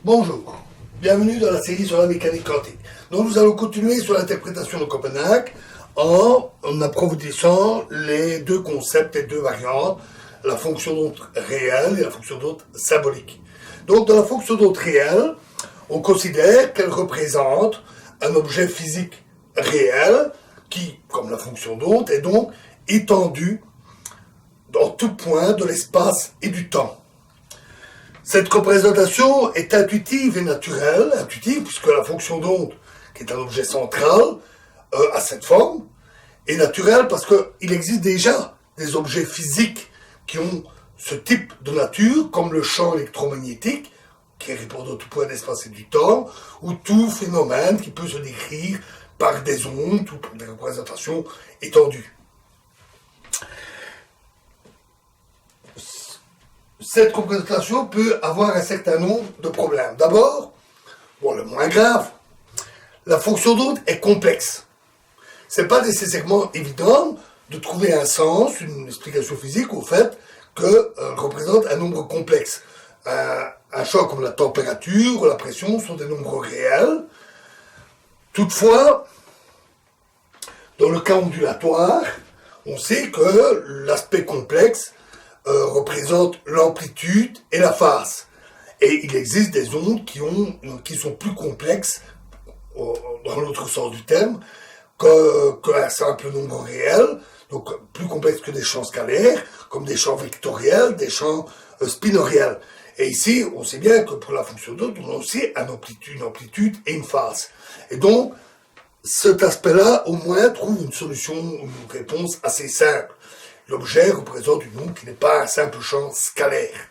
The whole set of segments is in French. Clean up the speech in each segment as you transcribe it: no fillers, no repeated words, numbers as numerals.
Bonjour, bienvenue dans la série sur la mécanique quantique. Donc nous allons continuer sur l'interprétation de Copenhague en approfondissant les deux concepts et deux variantes, la fonction d'onde réelle et la fonction d'onde symbolique. Donc dans la fonction d'onde réelle, on considère qu'elle représente un objet physique réel qui, comme la fonction d'onde, est donc étendu dans tout point de l'espace et du temps. Cette représentation est intuitive et naturelle, intuitive puisque la fonction d'onde, qui est un objet central, a cette forme, et naturelle parce qu'il existe déjà des objets physiques qui ont ce type de nature, comme le champ électromagnétique, qui répond à tout point d'espace et du temps, ou tout phénomène qui peut se décrire par des ondes ou par des représentations étendues. Cette représentation peut avoir un certain nombre de problèmes. D'abord, le moins grave, la fonction d'onde est complexe. C'est pas nécessairement évident de trouver un sens, une explication physique au fait qu'elle représente un nombre complexe. Un choc comme la température ou la pression sont des nombres réels. Toutefois, dans le cas ondulatoire, on sait que l'aspect complexe représente l'amplitude et la phase. Et il existe des ondes qui sont plus complexes, dans l'autre sens du terme, qu'un simple nombre réel, donc plus complexe que des champs scalaires, comme des champs vectoriels, des champs spinoriels. Et ici, on sait bien que pour la fonction d'onde, on a aussi une amplitude et une phase. Et donc, cet aspect-là, au moins, trouve une solution, une réponse assez simple. L'objet représente une onde qui n'est pas un simple champ scalaire.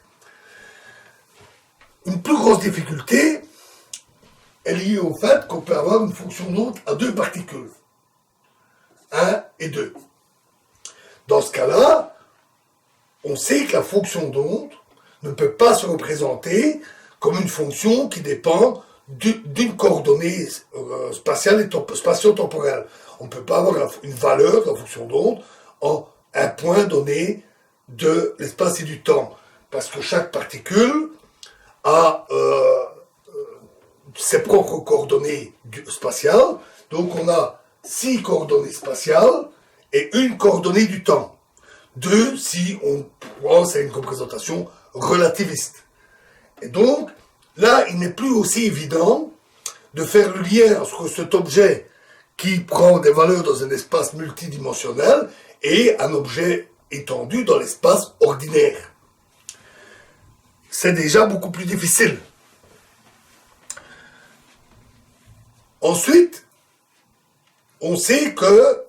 Une plus grosse difficulté est liée au fait qu'on peut avoir une fonction d'onde à deux particules, 1 et 2. Dans ce cas-là, on sait que la fonction d'onde ne peut pas se représenter comme une fonction qui dépend d'une coordonnée spatiale et spatio-temporelle. On ne peut pas avoir une valeur de la fonction d'onde en un point donné de l'espace et du temps, parce que chaque particule a ses propres coordonnées spatiales, donc on a 6 coordonnées spatiales et une coordonnée du temps. 2 si on pense à une représentation relativiste. Et donc, là, il n'est plus aussi évident de faire le lien entre cet objet qui prend des valeurs dans un espace multidimensionnel et un objet étendu dans l'espace ordinaire. C'est déjà beaucoup plus difficile. Ensuite, on sait que,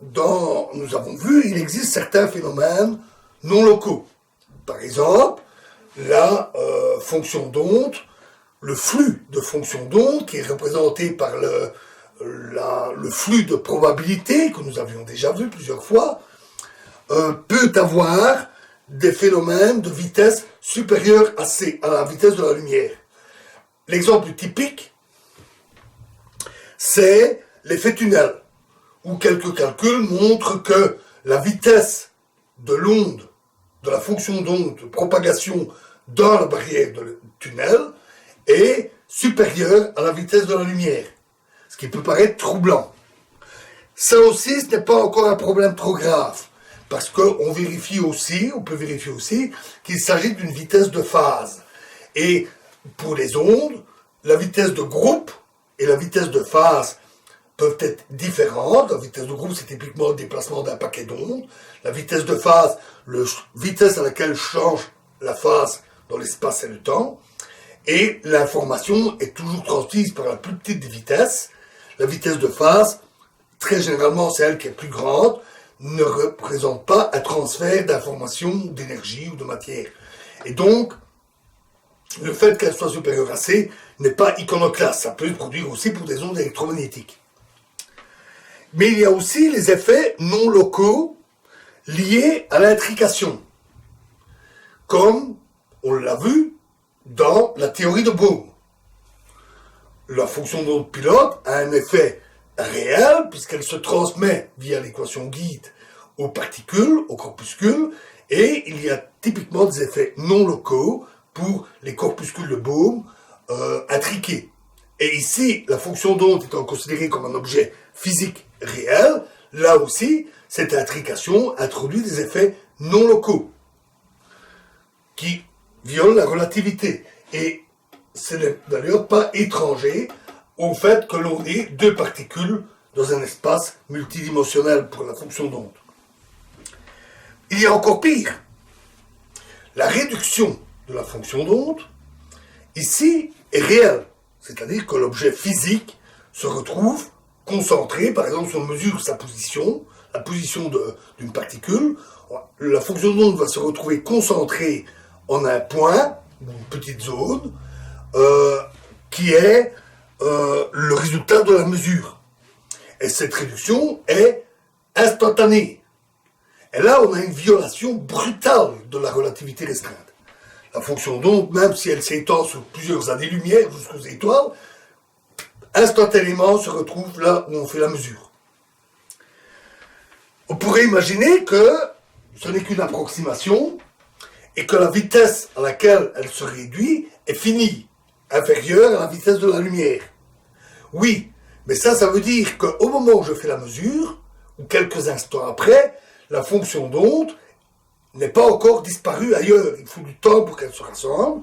nous avons vu, il existe certains phénomènes non locaux. Par exemple, la fonction d'onde, le flux de fonction d'onde qui est représenté par le flux de probabilité que nous avions déjà vu plusieurs fois, peut avoir des phénomènes de vitesse supérieure à la vitesse de la lumière. L'exemple typique, c'est l'effet tunnel, où quelques calculs montrent que la vitesse de l'onde, de la fonction d'onde de propagation dans la barrière du tunnel, est supérieure à la vitesse de la lumière, ce qui peut paraître troublant. Ça aussi, ce n'est pas encore un problème trop grave, parce qu'on peut vérifier aussi qu'il s'agit d'une vitesse de phase. Et pour les ondes, la vitesse de groupe et la vitesse de phase peuvent être différentes. La vitesse de groupe, c'est typiquement le déplacement d'un paquet d'ondes. La vitesse de phase, la vitesse à laquelle change la phase dans l'espace et le temps. Et l'information est toujours transmise par la plus petite des vitesses. La vitesse de phase, très généralement, c'est elle qui est plus grande, ne représente pas un transfert d'informations, d'énergie ou de matière. Et donc, le fait qu'elle soit supérieure à C n'est pas iconoclaste. Ça peut se produire aussi pour des ondes électromagnétiques. Mais il y a aussi les effets non locaux liés à l'intrication. Comme on l'a vu dans la théorie de Bohm. La fonction d'onde pilote a un effet réel, puisqu'elle se transmet via l'équation guide aux particules, aux corpuscules, et il y a typiquement des effets non locaux pour les corpuscules de Bohm, intriquée. Et ici, la fonction d'onde étant considérée comme un objet physique réel, là aussi, cette intrication introduit des effets non locaux qui violent la relativité. Et ce n'est d'ailleurs pas étranger au fait que l'on ait deux particules dans un espace multidimensionnel pour la fonction d'onde. Il y a encore pire. La réduction de la fonction d'onde, ici, est réelle. C'est-à-dire que l'objet physique se retrouve concentré, par exemple, si on mesure sa position, la position d'une particule, la fonction d'onde va se retrouver concentrée en un point, une petite zone, qui est le résultat de la mesure. Et cette réduction est instantanée. Et là, on a une violation brutale de la relativité restreinte. La fonction d'onde, même si elle s'étend sur plusieurs années-lumière jusqu'aux étoiles, instantanément se retrouve là où on fait la mesure. On pourrait imaginer que ce n'est qu'une approximation et que la vitesse à laquelle elle se réduit est finie, inférieure à la vitesse de la lumière. Oui, mais ça veut dire qu'au moment où je fais la mesure, ou quelques instants après, la fonction d'onde n'est pas encore disparue ailleurs. Il faut du temps pour qu'elle se rassemble.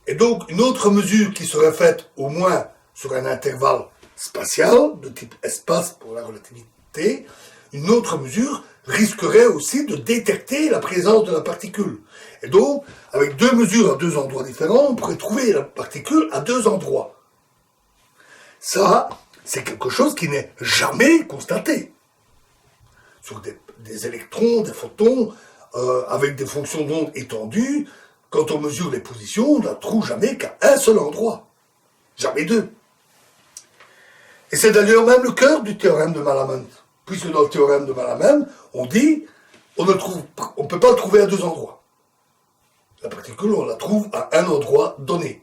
Et donc, une autre mesure qui serait faite au moins sur un intervalle spatial, de type espace pour la relativité, une autre mesure risquerait aussi de détecter la présence de la particule. Et donc, avec deux mesures à deux endroits différents, on pourrait trouver la particule à deux endroits. Ça, c'est quelque chose qui n'est jamais constaté. Sur des électrons, des photons, avec des fonctions d'onde étendues, quand on mesure les positions, on ne la trouve jamais qu'à un seul endroit. Jamais deux. Et c'est d'ailleurs même le cœur du théorème de Malaman. Puisque dans le théorème de Malaman, on dit on ne peut pas le trouver à deux endroits. La particule, on la trouve à un endroit donné.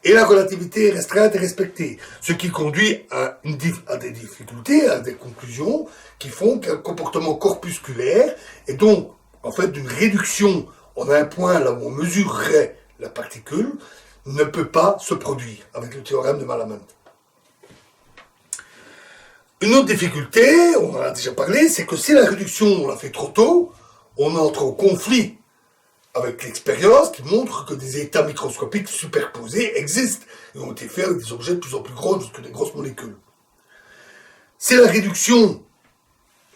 Et la relativité restreinte est respectée. Ce qui conduit à des difficultés, à des conclusions qui font qu'un comportement corpusculaire, et donc, en fait, d'une réduction en un point là où on mesurerait la particule, ne peut pas se produire avec le théorème de Malaman. Une autre difficulté, on en a déjà parlé, c'est que si la réduction on la fait trop tôt, on entre en conflit avec l'expérience qui montre que des états microscopiques superposés existent et ont été faits avec des objets de plus en plus gros que des grosses molécules. Si la réduction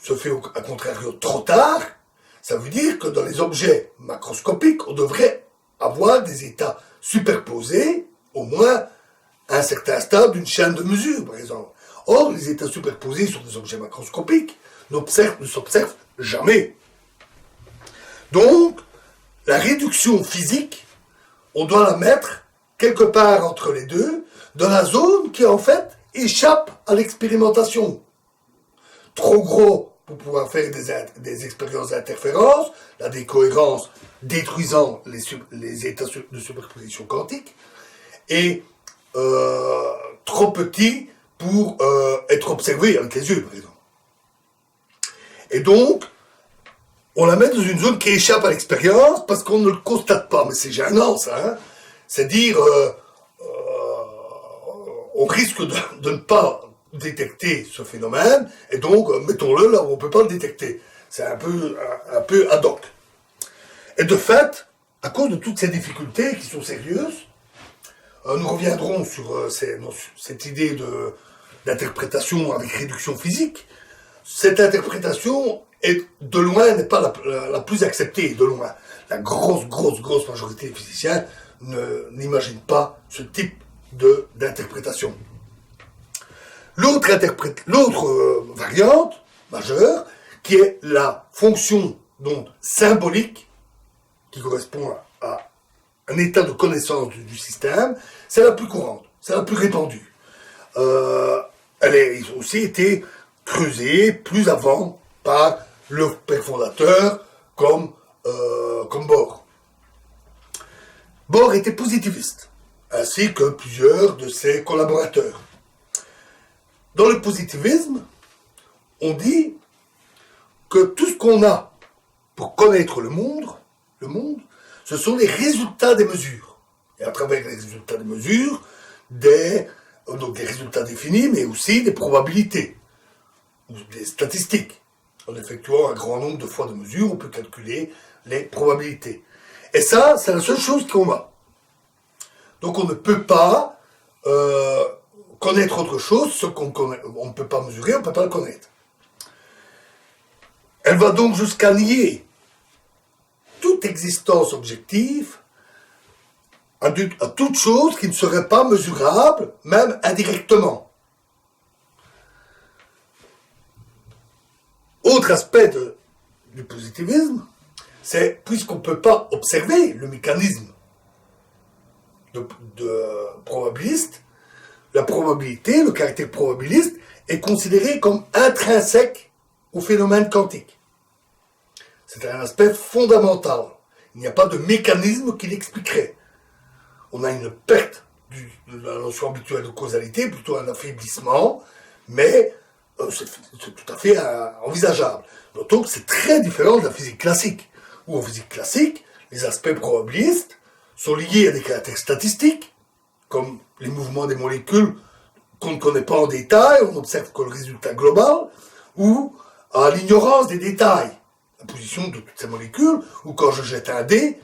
se fait à contrario trop tard, ça veut dire que dans les objets macroscopiques, on devrait avoir des états superposés, au moins à un certain stade d'une chaîne de mesure, par exemple. Or, les états superposés sur des objets macroscopiques ne s'observent jamais. Donc, la réduction physique, on doit la mettre quelque part entre les deux, dans la zone qui, en fait, échappe à l'expérimentation. Trop gros pour pouvoir faire des expériences d'interférence, la décohérence détruisant les états de superposition quantique, et trop petit pour être observé avec les yeux, par exemple. Et donc, on la met dans une zone qui échappe à l'expérience parce qu'on ne le constate pas. Mais c'est gênant, ça. Hein. C'est dire, on risque de ne pas détecter ce phénomène, et donc mettons-le là où on ne peut pas le détecter. C'est un peu ad hoc. Et de fait, à cause de toutes ces difficultés qui sont sérieuses, nous reviendrons sur cette idée d'interprétation avec réduction physique. Cette interprétation de loin n'est pas la plus acceptée, de loin. La grosse majorité des physiciens n'imaginent pas ce type d'interprétation. L'autre variante majeure, qui est la fonction donc symbolique, qui correspond à un état de connaissance du système, c'est la plus courante, c'est la plus répandue. Elle a aussi été creusée plus avant par le père fondateur comme Bohr. Bohr était positiviste, ainsi que plusieurs de ses collaborateurs. Dans le positivisme, on dit que tout ce qu'on a pour connaître le monde, ce sont les résultats des mesures. Et à travers les résultats des mesures, donc des résultats définis, mais aussi des probabilités, ou des statistiques. En effectuant un grand nombre de fois de mesures, on peut calculer les probabilités. Et ça, c'est la seule chose qu'on a. Donc on ne peut pas connaître autre chose, ce qu'on connaît, on ne peut pas mesurer, on ne peut pas le connaître. Elle va donc jusqu'à nier toute existence objective à toute chose qui ne serait pas mesurable, même indirectement. Autre aspect du positivisme, c'est puisqu'on ne peut pas observer le mécanisme de probabiliste, la probabilité, le caractère probabiliste, est considéré comme intrinsèque au phénomène quantique. C'est un aspect fondamental. Il n'y a pas de mécanisme qui l'expliquerait. On a une perte de la notion habituelle de causalité, plutôt un affaiblissement, mais c'est tout à fait envisageable. Donc c'est très différent de la physique classique, où en physique classique, les aspects probabilistes sont liés à des caractères statistiques, comme les mouvements des molécules qu'on ne connaît pas en détail, on n'observe que le résultat global, ou à l'ignorance des détails, la position de toutes ces molécules, ou quand je jette un dé,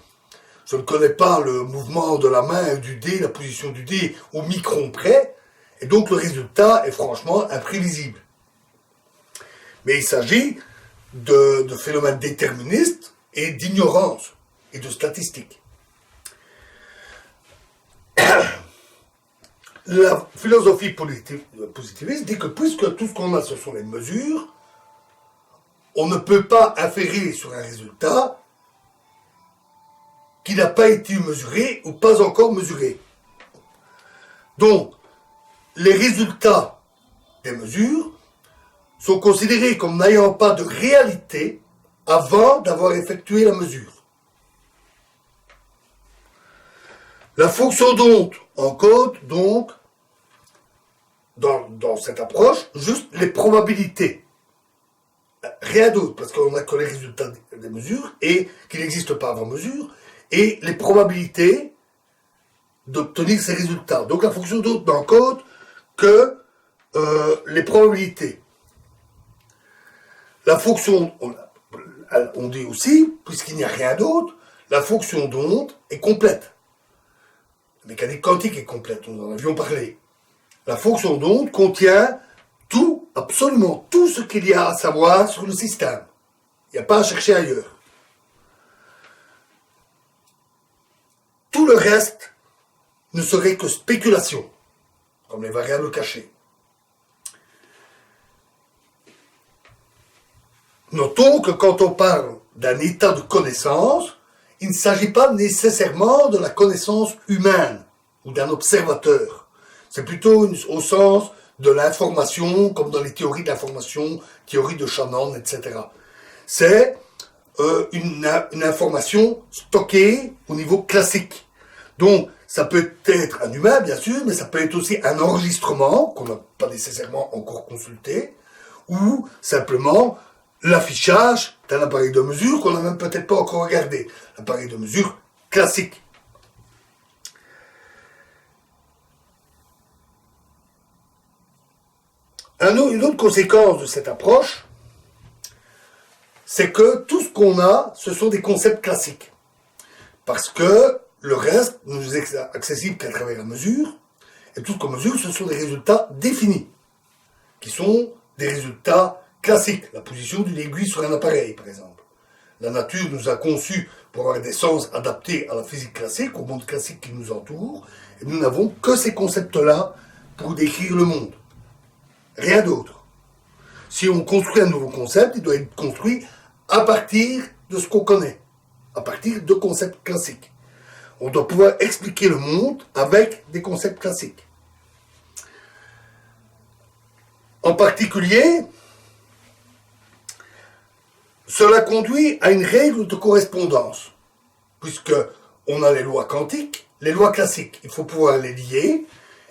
je ne connais pas le mouvement de la main du dé, la position du dé au micron près, et donc le résultat est franchement imprévisible. Mais il s'agit de phénomènes déterministes et d'ignorance et de statistiques. La philosophie positiviste dit que puisque tout ce qu'on a, ce sont les mesures, on ne peut pas inférer sur un résultat qui n'a pas été mesuré ou pas encore mesuré. Donc, les résultats des mesures sont considérés comme n'ayant pas de réalité avant d'avoir effectué la mesure. La fonction d'onde encode donc, dans cette approche, juste les probabilités. Rien d'autre, parce qu'on n'a que les résultats des mesures, et qui n'existent pas avant mesure, et les probabilités d'obtenir ces résultats. Donc la fonction d'onde n'encode que les probabilités. La fonction, on dit aussi, puisqu'il n'y a rien d'autre, la fonction d'onde est complète. La mécanique quantique est complète, nous en avions parlé. La fonction d'onde contient tout, absolument tout ce qu'il y a à savoir sur le système. Il n'y a pas à chercher ailleurs. Tout le reste ne serait que spéculation, comme les variables cachées. Notons que quand on parle d'un état de connaissance, il ne s'agit pas nécessairement de la connaissance humaine ou d'un observateur. C'est plutôt au sens de l'information, comme dans les théories de l'information, théorie de Shannon, etc. C'est une information stockée au niveau classique. Donc, ça peut être un humain, bien sûr, mais ça peut être aussi un enregistrement, qu'on n'a pas nécessairement encore consulté, ou simplement l'affichage d'un appareil de mesure qu'on n'a même peut-être pas encore regardé. L'appareil de mesure classique. Une autre conséquence de cette approche, c'est que tout ce qu'on a, ce sont des concepts classiques. Parce que le reste ne nous est accessible qu'à travers la mesure, et tout ce qu'on mesure, ce sont des résultats définis, qui sont des résultats classiques. La position d'une aiguille sur un appareil, par exemple. La nature nous a conçus pour avoir des sens adaptés à la physique classique, au monde classique qui nous entoure, et nous n'avons que ces concepts-là pour décrire le monde. Rien d'autre. Si on construit un nouveau concept, il doit être construit à partir de ce qu'on connaît, à partir de concepts classiques. On doit pouvoir expliquer le monde avec des concepts classiques. En particulier, cela conduit à une règle de correspondance, puisque on a les lois quantiques, les lois classiques, il faut pouvoir les lier,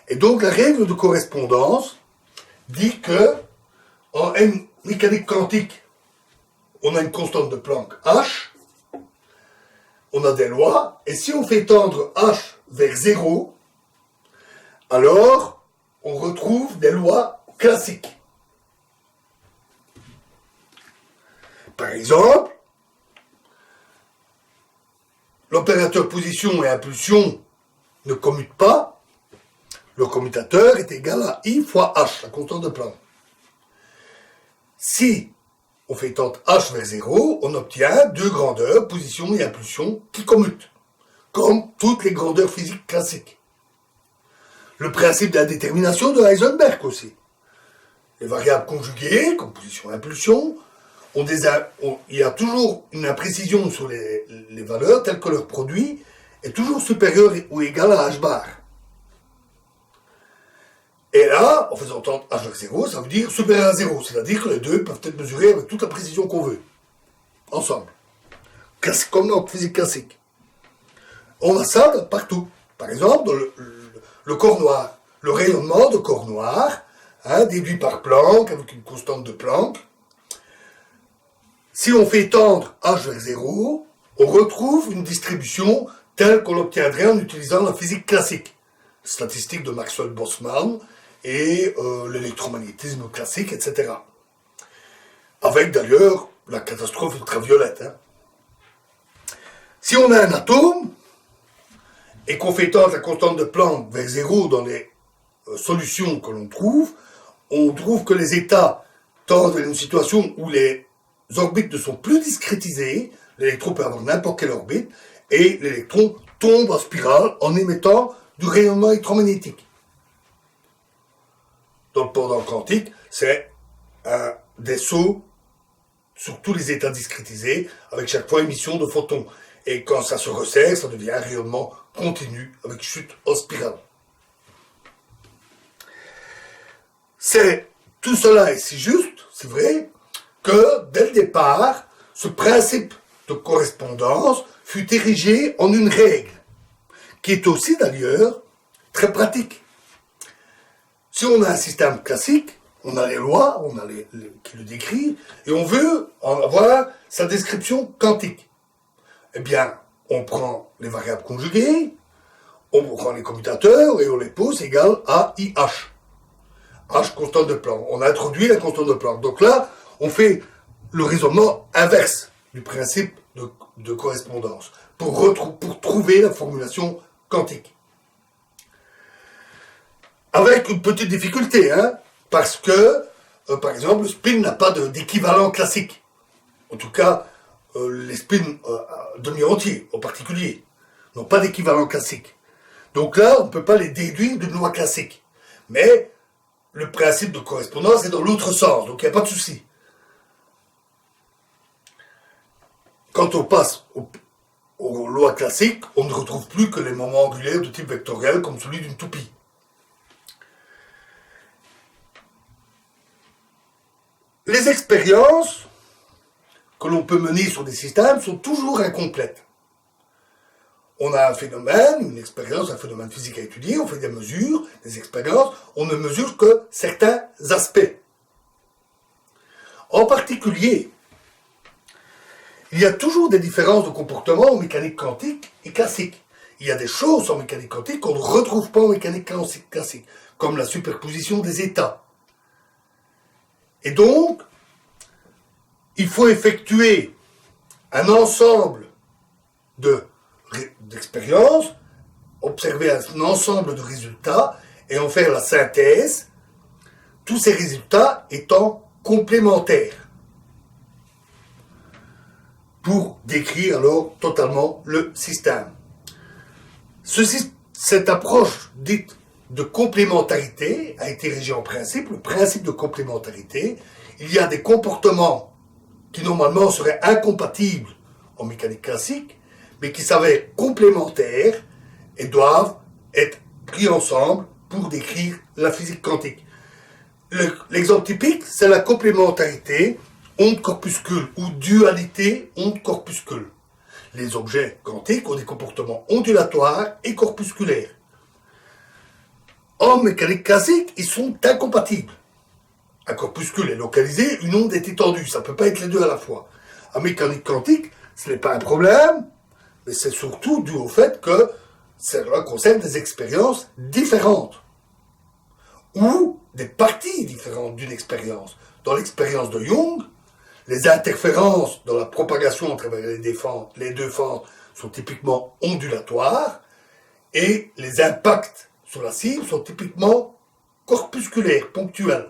et donc la règle de correspondance dit que en mécanique quantique, on a une constante de Planck H, on a des lois, et si on fait tendre H vers 0, alors on retrouve des lois classiques. Par exemple, l'opérateur position et impulsion ne commutent pas, le commutateur est égal à I fois H, la constante de Planck. Si on fait tendre H vers 0, on obtient deux grandeurs, position et impulsion, qui commutent, comme toutes les grandeurs physiques classiques. Le principe de la détermination de Heisenberg aussi. Les variables conjuguées, comme position et impulsion, il y a toujours une imprécision sur les valeurs telles que leur produit est toujours supérieur ou égal à H bar. Et là, en faisant tendre H vers 0, ça veut dire supérieur à 0, c'est-à-dire que les deux peuvent être mesurés avec toute la précision qu'on veut, ensemble. Comme dans la physique classique. On a ça partout. Par exemple, dans le corps noir, le rayonnement de corps noir, déduit par Planck, avec une constante de Planck. Si on fait tendre H vers 0, on retrouve une distribution telle qu'on l'obtiendrait en utilisant la physique classique, statistique de Maxwell-Boltzmann et l'électromagnétisme classique, etc. Avec d'ailleurs la catastrophe ultraviolette. Si on a un atome et qu'on fait tendre la constante de Planck vers 0 dans les solutions que l'on trouve, on trouve que les états tendent vers une situation où les orbites ne sont plus discrétisées, l'électron peut avoir n'importe quelle orbite, et l'électron tombe en spirale en émettant du rayonnement électromagnétique. Dans le pendant quantique, c'est des sauts sur tous les états discrétisés, avec chaque fois émission de photons. Et quand ça se resserre, ça devient un rayonnement continu, avec chute en spirale. Tout cela est si juste, c'est vrai, que dès le départ, ce principe de correspondance fut érigé en une règle, qui est aussi d'ailleurs très pratique. Si on a un système classique, on a les lois, on a qui le décrivent, et on veut en avoir sa description quantique. Eh bien, on prend les variables conjuguées, on prend les commutateurs et on les pose égal à IH. H, constante de Planck. On a introduit la constante de Planck. Donc là, on fait le raisonnement inverse du principe de correspondance pour trouver la formulation quantique. Avec une petite difficulté, parce que, par exemple, le spin n'a pas d'équivalent classique. En tout cas, les spins demi-entiers, en particulier, n'ont pas d'équivalent classique. Donc là, on ne peut pas les déduire d'une loi classique. Mais le principe de correspondance est dans l'autre sens, donc il n'y a pas de souci. Quand on passe aux lois classiques, on ne retrouve plus que les moments angulaires de type vectoriel, comme celui d'une toupie. Les expériences que l'on peut mener sur des systèmes sont toujours incomplètes. On a un phénomène, une expérience, un phénomène physique à étudier, on fait des mesures, des expériences, on ne mesure que certains aspects. En particulier, il y a toujours des différences de comportement en mécanique quantique et classique. Il y a des choses en mécanique quantique qu'on ne retrouve pas en mécanique classique, comme la superposition des états. Et donc, il faut effectuer un ensemble d'expériences, observer un ensemble de résultats et en faire la synthèse, tous ces résultats étant complémentaires pour décrire alors totalement le système. Cette approche dite de complémentarité a été régie en principe, le principe de complémentarité. Il y a des comportements qui normalement seraient incompatibles en mécanique classique, mais qui s'avèrent complémentaires et doivent être pris ensemble pour décrire la physique quantique. L'exemple typique, c'est la complémentarité onde-corpuscule ou dualité onde-corpuscule. Les objets quantiques ont des comportements ondulatoires et corpusculaires. En mécanique classique, ils sont incompatibles. Un corpuscule est localisé, une onde est étendue, ça ne peut pas être les deux à la fois. En mécanique quantique, ce n'est pas un problème, mais c'est surtout dû au fait que cela concerne des expériences différentes ou des parties différentes d'une expérience. Dans l'expérience de Jung, les interférences dans la propagation à travers les deux fentes sont typiquement ondulatoires et les impacts sur la cible sont typiquement corpusculaires, ponctuels.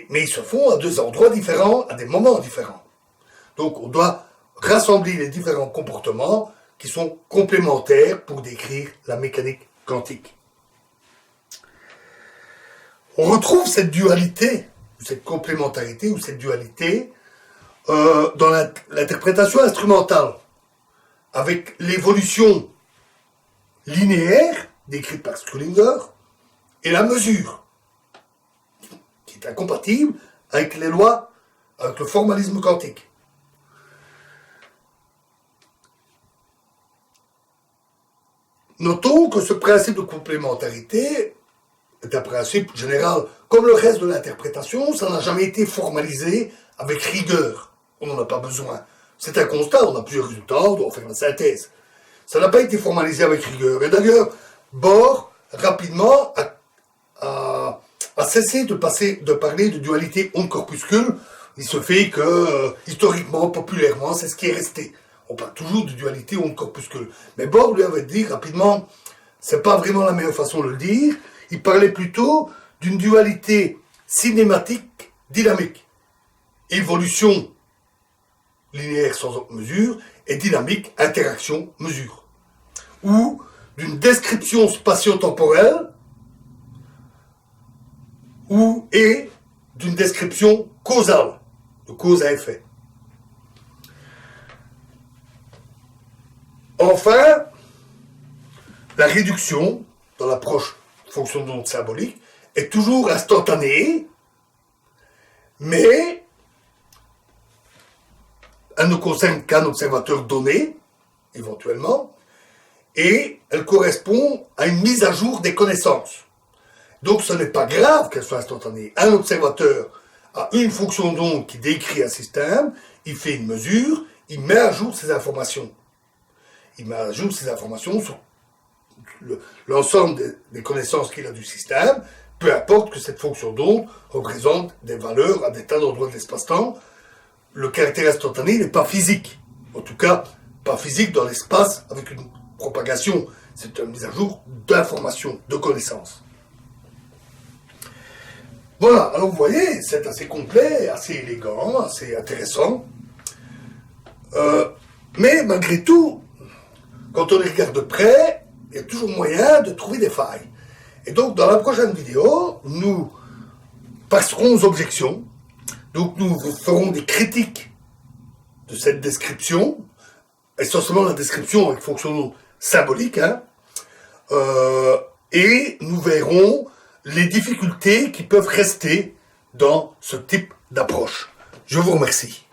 Mais ils se font à deux endroits différents, à des moments différents. Donc on doit rassembler les différents comportements qui sont complémentaires pour décrire la mécanique quantique. On retrouve cette dualité, cette complémentarité ou cette dualité dans l'interprétation instrumentale, avec l'évolution linéaire décrite par Schrödinger et la mesure, qui est incompatible avec les lois, avec le formalisme quantique. Notons que ce principe de complémentarité est un principe général. Comme le reste de l'interprétation, ça n'a jamais été formalisé avec rigueur. On n'en a pas besoin. C'est un constat, on a plusieurs résultats, on doit faire une synthèse. Ça n'a pas été formalisé avec rigueur. Et d'ailleurs, Bohr, rapidement, a cessé de parler de dualité onde-corpuscule. Il se fait que, historiquement, populairement, c'est ce qui est resté. On parle toujours de dualité onde-corpuscule. Mais Bohr lui avait dit rapidement, c'est pas vraiment la meilleure façon de le dire. Il parlait plutôt d'une dualité cinématique dynamique. Évolution linéaire sans mesure et dynamique interaction mesure. Ou d'une description spatio-temporelle et d'une description causale, de cause à effet. Enfin, la réduction, dans l'approche fonction d'onde symbolique, est toujours instantanée, mais elle ne concerne qu'un observateur donné, éventuellement, et elle correspond à une mise à jour des connaissances. Donc ce n'est pas grave qu'elle soit instantanée. Un observateur a une fonction d'onde qui décrit un système, il fait une mesure, il met à jour ses informations. Il met à jour ses informations sur l'ensemble des connaissances qu'il a du système, peu importe que cette fonction d'onde représente des valeurs à des tas d'endroits de l'espace-temps. Le caractère instantané n'est pas physique. En tout cas, pas physique dans l'espace avec une propagation. C'est une mise à jour d'informations, de connaissances. Voilà, alors vous voyez, c'est assez complet, assez élégant, assez intéressant. Mais malgré tout, quand on les regarde de près, il y a toujours moyen de trouver des failles. Et donc, dans la prochaine vidéo, nous passerons aux objections. Donc, nous ferons des critiques de cette description, essentiellement la description avec fonction symbolique, et nous verrons les difficultés qui peuvent rester dans ce type d'approche. Je vous remercie.